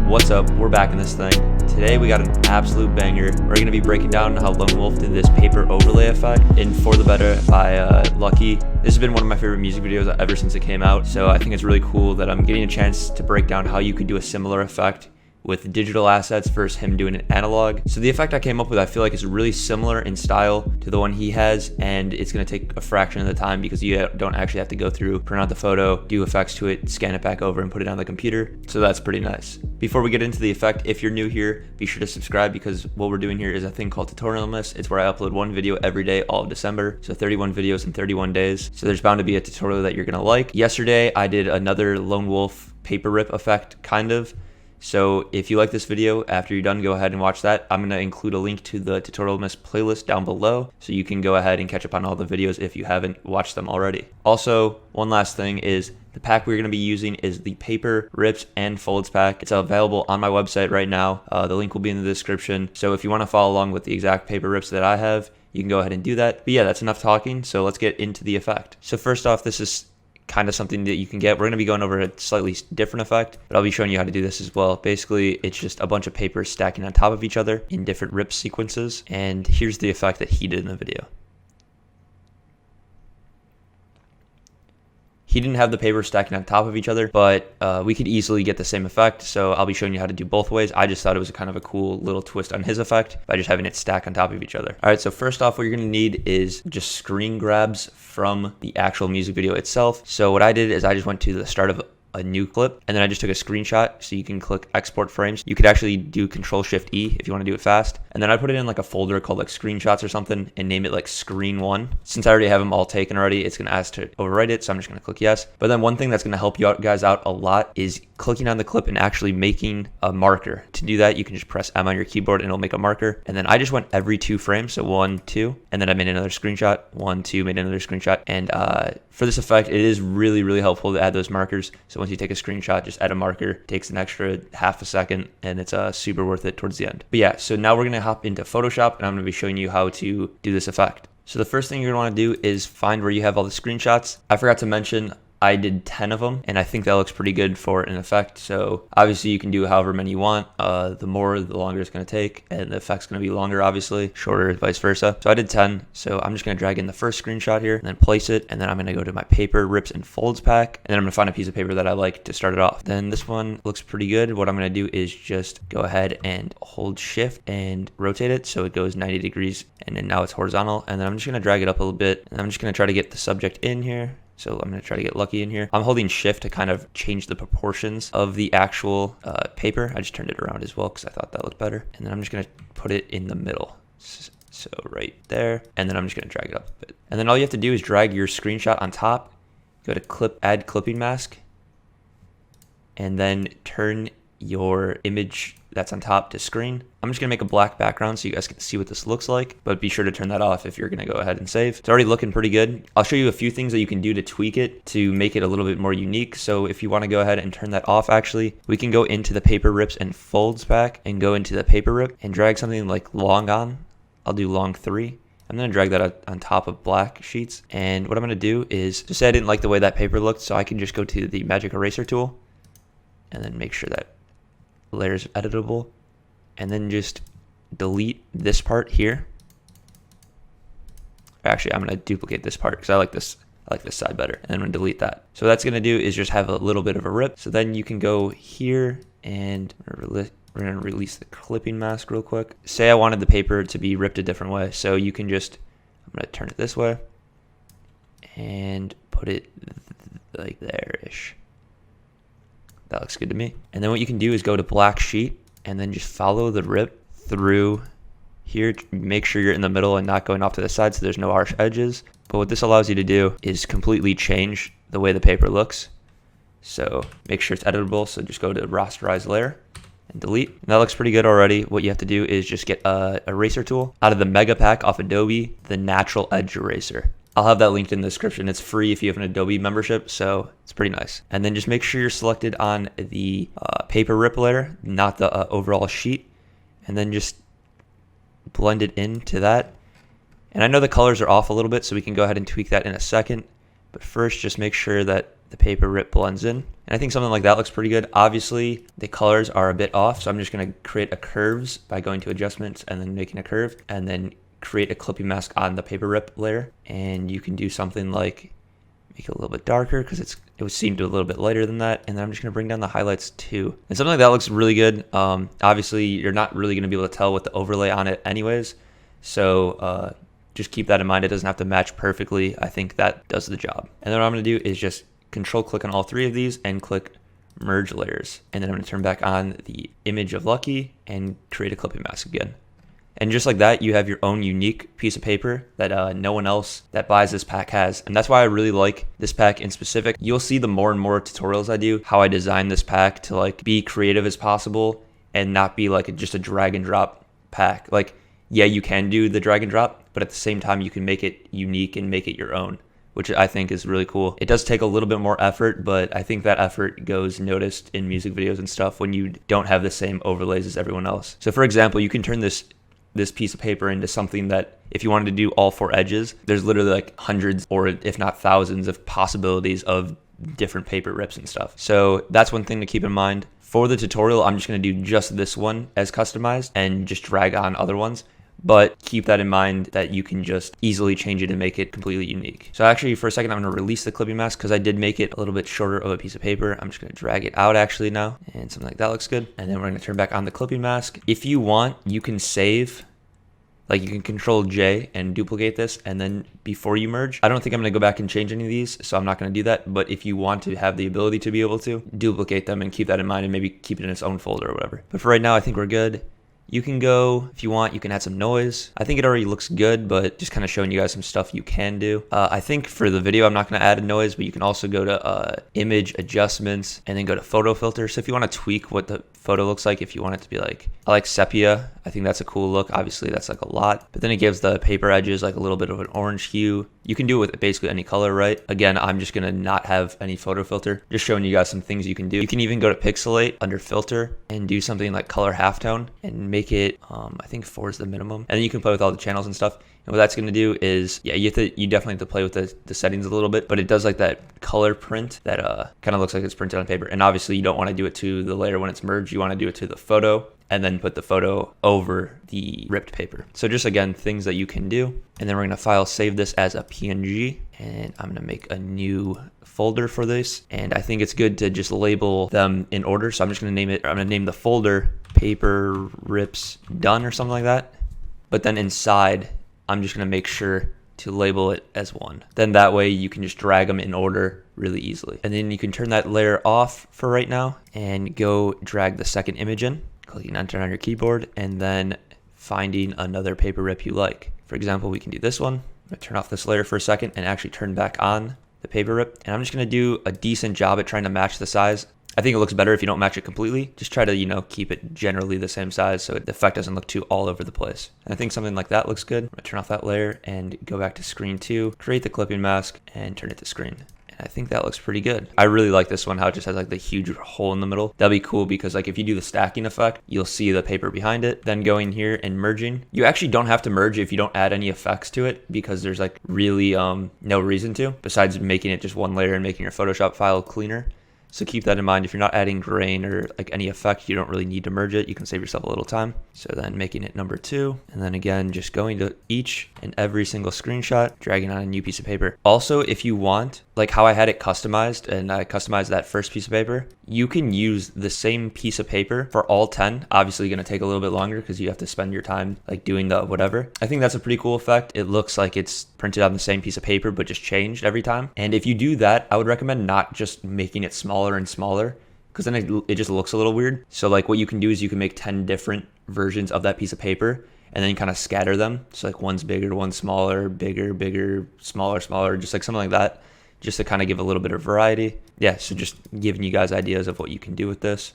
What's up? We're back in this thing. Today we got an absolute banger. We're going to be breaking down how Lonewolf did this paper overlay effect in For the Betta by Lucky. This has been one of my favorite music videos ever since it came out, so I think it's really cool that I'm getting a chance to break down how you could do a similar effect with digital assets versus him doing an analog. So the effect I came up with, I feel like is really similar in style to the one he has, and it's going to take a fraction of the time because you don't actually have to go through, print out the photo, do effects to it, scan it back over, and put it on the computer. So that's pretty nice. Before we get into the effect, if you're new here, be sure to subscribe because what we're doing here is a thing called Tutorial Miss. It's where I upload one video every day all of December, so 31 videos in 31 days. So there's bound to be a tutorial that you're going to like. Yesterday, I did another Lonewolf paper rip effect, kind of. So if you like this video, after you're done, go ahead and watch that. I'm going to include a link to the Tutorial Miss playlist down below, so you can go ahead and catch up on all the videos if you haven't watched them already. Also, one last thing is the pack we're going to be using is the Paper Rips and Folds pack. It's available on my website right now. The link will be in the description. So if you want to follow along with the exact paper rips that I have, you can go ahead and do that. But yeah, that's enough talking. So let's get into the effect. So first off, this is kind of something that you can get. We're going to be going over a slightly different effect, but I'll be showing you how to do this as well. Basically, it's just a bunch of papers stacking on top of each other in different rip sequences, and here's the effect that he did in the video. He didn't have the papers stacking on top of each other, but we could easily get the same effect, so I'll be showing you how to do both ways. I just thought it was kind of a cool little twist on his effect by just having it stack on top of each other. All right, so first off, what you're gonna need is just screen grabs from the actual music video itself. So what I did is I just went to the start of a new clip, and then I just took a screenshot, so you can click export frames. You could actually do Control-Shift-E if you want to do it fast, and then I put it in like a folder called like screenshots or something and name it like screen 1. Since I already have them all taken already, it's going to ask to overwrite it, so I'm just going to click yes. But then one thing that's going to help you guys out a lot is clicking on the clip and actually making a marker. To do that, you can just press M on your keyboard and it'll make a marker. And then I just went every 2 frames, so 1, 2, and then I made another screenshot, 1, 2, made another screenshot. And for this effect, it is really helpful to add those markers. So once you take a screenshot, just add a marker. It takes an extra half a second, and it's super worth it towards the end. But yeah, so now we're gonna hop into Photoshop, and I'm gonna be showing you how to do this effect. So the first thing you're gonna wanna do is find where you have all the screenshots. I forgot to mention, I did 10 of them, and I think that looks pretty good for an effect. So obviously you can do however many you want. The more, the longer it's going to take, and the effect's going to be longer, obviously, shorter, vice versa. So I did 10. So I'm just going to drag in the first screenshot here and then place it. And then I'm going to go to my Paper Rips and Folds pack. And then I'm going to find a piece of paper that I like to start it off. Then this one looks pretty good. What I'm going to do is just go ahead and hold shift and rotate it so it goes 90 degrees. And then now it's horizontal. And then I'm just going to drag it up a little bit. And I'm just going to try to get the subject in here. So I'm going to try to get Lucky in here. I'm holding shift to kind of change the proportions of the actual paper. I just turned it around as well because I thought that looked better. And then I'm just going to put it in the middle. So right there. And then I'm just going to drag it up a bit. And then all you have to do is drag your screenshot on top. Go to clip, add clipping mask. And then turn your image that's on top to screen. I'm just gonna make a black background so you guys can see what this looks like, but be sure to turn that off if you're gonna go ahead and save. It's already looking pretty good. I'll show you a few things that you can do to tweak it to make it a little bit more unique. So if you wanna go ahead and turn that off, actually, we can go into the Paper Rips and Folds pack and go into the paper rip and drag something like long on. I'll do long 3. I'm gonna drag that on top of black sheets. And what I'm gonna do is, just say I didn't like the way that paper looked, so I can just go to the magic eraser tool and then make sure that layer is editable, and then just delete this part here. Actually, I'm going to duplicate this part because I like this side better, and then I'm going to delete that. So what that's going to do is just have a little bit of a rip. So then you can go here, and we're going to release the clipping mask real quick. Say I wanted the paper to be ripped a different way, so you can just, I'm going to turn it this way and put it like there-ish. That looks good to me. And then what you can do is go to black sheet and then just follow the rip through here. Make sure you're in the middle and not going off to the side so there's no harsh edges. But what this allows you to do is completely change the way the paper looks. So make sure it's editable. So just go to rasterize layer and delete. And that looks pretty good already. What you have to do is just get a eraser tool out of the mega pack off Adobe, the natural edge eraser. I'll have that linked in the description. It's free if you have an Adobe membership, so it's pretty nice. And then just make sure you're selected on the paper rip layer, not the overall sheet, and then just blend it into that. And I know the colors are off a little bit, so we can go ahead and tweak that in a second. But first, just make sure that the paper rip blends in. And I think something like that looks pretty good. Obviously, the colors are a bit off, so I'm just going to create a curves by going to adjustments and then making a curve, and then create a clipping mask on the paper rip layer. And you can do something like make it a little bit darker because it would seem to a little bit lighter than that. And then I'm just going to bring down the highlights too. And something like that looks really good. Obviously, you're not really going to be able to tell with the overlay on it anyways. So just keep that in mind. It doesn't have to match perfectly. I think that does the job. And then what I'm going to do is just control click on all three of these and click merge layers. And then I'm going to turn back on the image of Lucky and create a clipping mask again. And just like that, you have your own unique piece of paper that no one else that buys this pack has. And that's why I really like this pack in specific. You'll see the more and more tutorials I do, how I design this pack to like be creative as possible and not be like just a drag and drop pack. Like, yeah, you can do the drag and drop, but at the same time, you can make it unique and make it your own, which I think is really cool. It does take a little bit more effort, but I think that effort goes noticed in music videos and stuff when you don't have the same overlays as everyone else. So for example, you can turn this piece of paper into something that if you wanted to do all four edges, there's literally like hundreds or if not thousands of possibilities of different paper rips and stuff. So that's one thing to keep in mind. For the tutorial, I'm just going to do just this one as customized and just drag on other ones. But keep that in mind that you can just easily change it and make it completely unique. So actually for a second, I'm going to release the clipping mask because I did make it a little bit shorter of a piece of paper. I'm just going to drag it out actually now, and something like that looks good. And then we're going to turn back on the clipping mask. If you want, you can save, like you can control J and duplicate this, and then before you merge, I don't think I'm going to go back and change any of these, so I'm not going to do that. But if you want to have the ability to be able to, duplicate them and keep that in mind and maybe keep it in its own folder or whatever. But for right now, I think we're good. You can go, if you want, you can add some noise. I think it already looks good, but just kind of showing you guys some stuff you can do. I think for the video, I'm not going to add a noise, but you can also go to image adjustments and then go to photo filter. So if you want to tweak what the photo looks like, if you want it to be like, I like sepia. I think that's a cool look. Obviously, that's like a lot, but then it gives the paper edges like a little bit of an orange hue. You can do it with basically any color, right? Again, I'm just going to not have any photo filter, just showing you guys some things you can do. You can even go to pixelate under filter and do something like color halftone and make it, I think 4 is the minimum. And then you can play with all the channels and stuff. And what that's going to do is, yeah, you definitely have to play with the settings a little bit, but it does like that color print that kind of looks like it's printed on paper. And obviously you don't want to do it to the layer when it's merged. You want to do it to the photo and then put the photo over the ripped paper. So just again, things that you can do. And then we're going to file save this as a PNG, and I'm going to make a new folder for this. And I think it's good to just label them in order. So I'm just going to name it, I'm going to name the folder paper rips done or something like that. But then inside, I'm just going to make sure to label it as one. Then that way you can just drag them in order really easily. And then you can turn that layer off for right now and go drag the second image in, clicking enter on your keyboard, and then finding another paper rip you like. For example, we can do this one. I'm going to turn off this layer for a second and actually turn back on the paper rip. And I'm just going to do a decent job at trying to match the size. I think it looks better if you don't match it completely. Just try to, keep it generally the same size so the effect doesn't look too all over the place. And I think something like that looks good. I'm going to turn off that layer and go back to screen 2, create the clipping mask, and turn it to screen. I think that looks pretty good. I really like this one, how it just has like the huge hole in the middle. That'll be cool because like if you do the stacking effect, you'll see the paper behind it. Then going here and merging. You actually don't have to merge if you don't add any effects to it because there's like really no reason to, besides making it just one layer and making your Photoshop file cleaner. So keep that in mind. If you're not adding grain or like any effect, you don't really need to merge it. You can save yourself a little time. So then making it number 2. And then again, just going to each and every single screenshot, dragging on a new piece of paper. Also, if you want, like how I had it customized and I customized that first piece of paper, you can use the same piece of paper for all 10. Obviously going to take a little bit longer because you have to spend your time like doing the whatever. I think that's a pretty cool effect. It looks like it's printed on the same piece of paper, but just changed every time. And if you do that, I would recommend not just making it smaller and smaller, because then it just looks a little weird. So like what you can do is you can make 10 different versions of that piece of paper and then kind of scatter them. So like one's bigger, one's smaller, bigger, smaller, just like something like that, just to kind of give a little bit of variety. Yeah, so just giving you guys ideas of what you can do with this.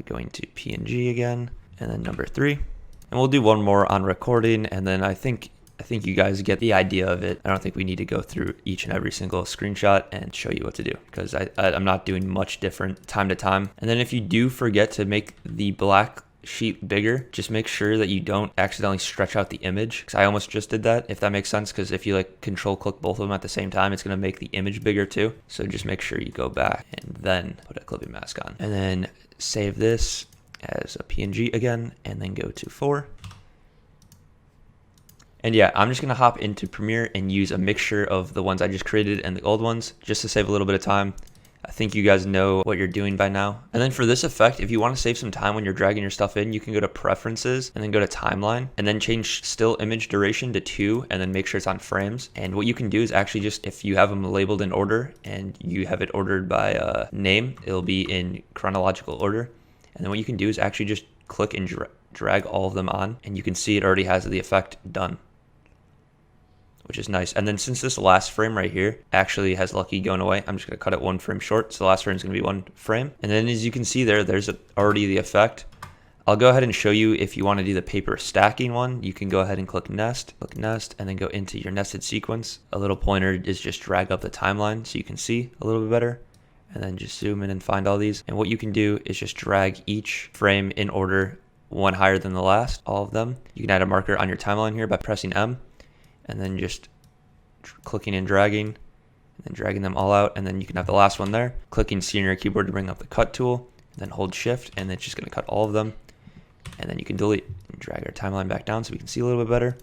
Going to PNG again, and then number 3. And we'll do one more on recording, and then I think you guys get the idea of it. I don't think we need to go through each and every single screenshot and show you what to do because I'm not doing much different time to time. And then if you do forget to make the black sheet bigger, just make sure that you don't accidentally stretch out the image, because I almost just did that, if that makes sense, because if you like control click both of them at the same time, it's going to make the image bigger too. So just make sure you go back and then put a clipping mask on, and then save this as a PNG again, and then go to 4. And yeah, I'm just gonna hop into Premiere and use a mixture of the ones I just created and the old ones, just to save a little bit of time. I think you guys know what you're doing by now. And then for this effect, if you want to save some time when you're dragging your stuff in, you can go to Preferences and then go to Timeline, and then change Still Image Duration to 2, and then make sure it's on frames. And what you can do is actually just, if you have them labeled in order and you have it ordered by name, it'll be in chronological order. And then what you can do is actually just click and drag all of them on, and you can see it already has the effect done, which is nice. And then since this last frame right here actually has Lucky going away, I'm just gonna cut it 1 frame short. So the last frame is gonna be 1 frame. And then as you can see there's already the effect. I'll go ahead and show you if you wanna do the paper stacking one, you can go ahead and click nest, and then go into your nested sequence. A little pointer is just drag up the timeline so you can see a little bit better. And then just zoom in and find all these. And what you can do is just drag each frame in order, one higher than the last, all of them. You can add a marker on your timeline here by pressing M, and then just clicking and dragging, and then dragging them all out. And then you can have the last one there, clicking C on your keyboard to bring up the cut tool, and then hold shift, and then it's just gonna cut all of them. And then you can delete and drag our timeline back down so we can see a little bit better.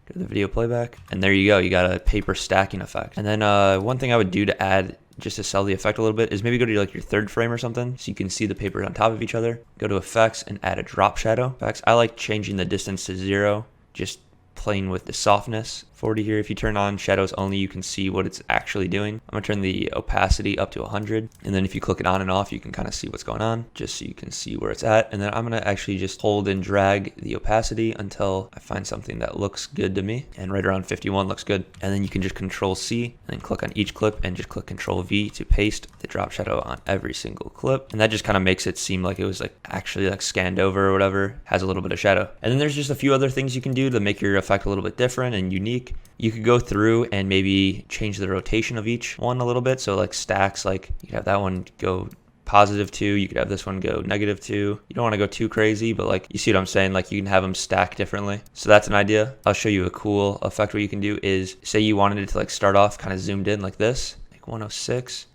Go to the video playback, and there you go, you got a paper stacking effect. And then one thing I would do to add, just to sell the effect a little bit, is maybe go to like your 3rd frame or something so you can see the papers on top of each other. Go to effects and add a drop shadow effects. I like changing the distance to 0, just playing with the softness. 40 here, if you turn on shadows only, you can see what it's actually doing. I'm gonna turn the opacity up to 100, and then if you click it on and off, you can kind of see what's going on, just so you can see where it's at. And then I'm gonna actually just hold and drag the opacity until I find something that looks good to me, and right around 51 looks good. And then you can just Control C and then click on each clip, and just click Control V to paste the drop shadow on every single clip. And that just kind of makes it seem like it was like actually like scanned over or whatever, has a little bit of shadow. And then there's just a few other things you can do to make your effect a little bit different and unique. You could go through and maybe change the rotation of each one a little bit. So like stacks, like you could have that one go +2, you could have this one go -2. You don't want to go too crazy, but like you see what I'm saying, like you can have them stack differently. So that's an idea. I'll show you a cool effect. What you can do is, say you wanted it to like start off kind of zoomed in like this, like 106,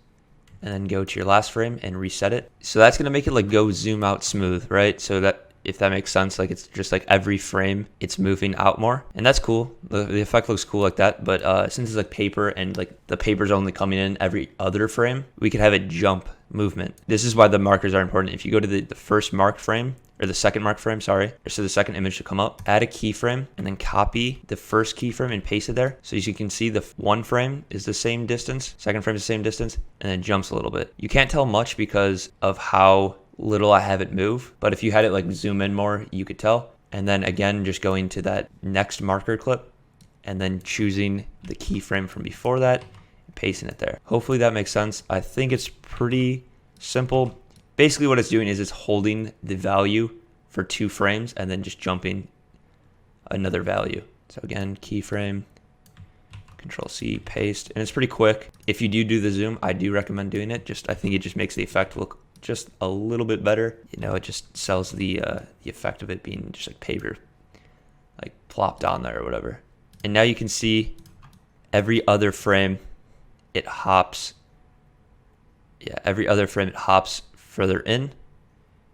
and then go to your last frame and reset it. So that's gonna make it like go zoom out smooth, right? So that, if that makes sense, like it's just like every frame it's moving out more, and that's cool. The effect looks cool like that. But since it's like paper and like the paper's only coming in every other frame, we could have it jump movement. This is why the markers are important. If you go to the first marked frame, or the second marked frame, sorry, so the second image to come up, add a keyframe and then copy the first keyframe and paste it there. So as you can see, the one frame is the same distance, second frame is the same distance, and then jumps a little bit. You can't tell much because of how little I have it move, but if you had it like zoom in more, you could tell. And then again, just going to that next marker clip and then choosing the keyframe from before that and pasting it there. Hopefully that makes sense. I think it's pretty simple. Basically what it's doing is it's holding the value for 2 frames and then just jumping another value. So again, keyframe, Control C, paste, and it's pretty quick. If you do the zoom, I do recommend doing it. I think it just makes the effect look just a little bit better. You know, it just sells the effect of it being just like paper, like plopped on there or whatever. And now you can see every other frame it hops. Yeah, every other frame it hops further in.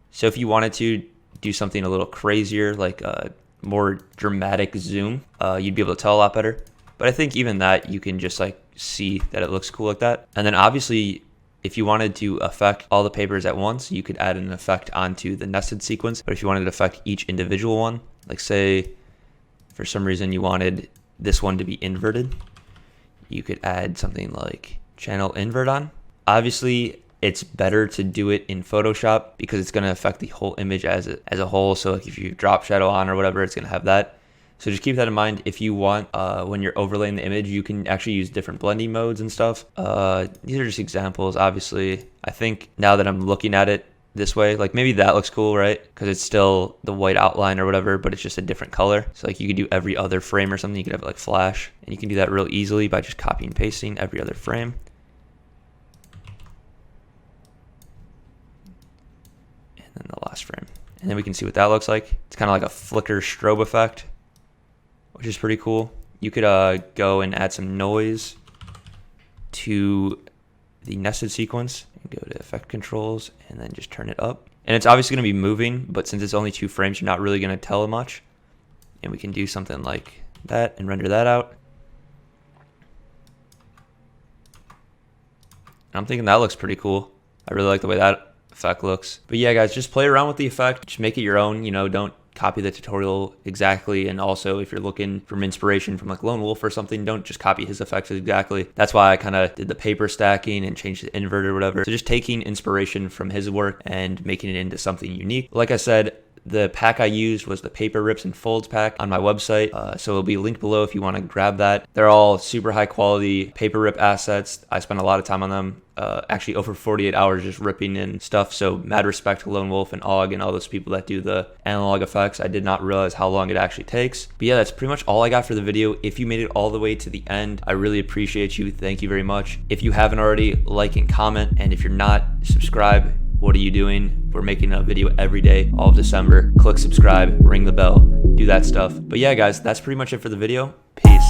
So if you wanted to do something a little crazier, like a more dramatic zoom, you'd be able to tell a lot better. But I think even that, you can just like see that it looks cool like that. And then obviously, if you wanted to affect all the papers at once, you could add an effect onto the nested sequence. But if you wanted to affect each individual one, like say for some reason you wanted this one to be inverted, you could add something like channel invert on. Obviously, it's better to do it in Photoshop because it's going to affect the whole image as a whole. So like if you drop shadow on or whatever, it's going to have that. So just keep that in mind. If you want, when you're overlaying the image, you can actually use different blending modes and stuff. These are just examples. Obviously, I think now that I'm looking at it this way, like maybe that looks cool, right? Because it's still the white outline or whatever, but it's just a different color. So like you could do every other frame or something. You could have it like flash, and you can do that real easily by just copying and pasting every other frame. And then the last frame. And then we can see what that looks like. It's kind of like a flicker strobe effect, which is pretty cool. You could go and add some noise to the nested sequence and go to effect controls and then just turn it up. And it's obviously going to be moving, but since it's only 2 frames, you're not really going to tell much. And we can do something like that and render that out. And I'm thinking that looks pretty cool. I really like the way that effect looks. But yeah, guys, just play around with the effect. Just make it your own. You know, don't copy the tutorial exactly. And also, if you're looking for inspiration from like Lonewolf or something, don't just copy his effects exactly. That's why I kind of did the paper stacking and changed the invert or whatever. So just taking inspiration from his work and making it into something unique. Like I said, the pack I used was the Paper Rips and Folds pack on my website, so it'll be linked below if you want to grab that. They're all super high quality paper rip assets. I spent a lot of time on them, actually over 48 hours just ripping in stuff, so mad respect to Lonewolf and AWGE and all those people that do the analog effects. I did not realize how long it actually takes. But yeah, that's pretty much all I got for the video. If you made it all the way to the end, I really appreciate you. Thank you very much. If you haven't already, like and comment, and if you're not, subscribe. What are you doing? We're making a video every day, all of December. Click subscribe, ring the bell, do that stuff. But yeah, guys, that's pretty much it for the video. Peace.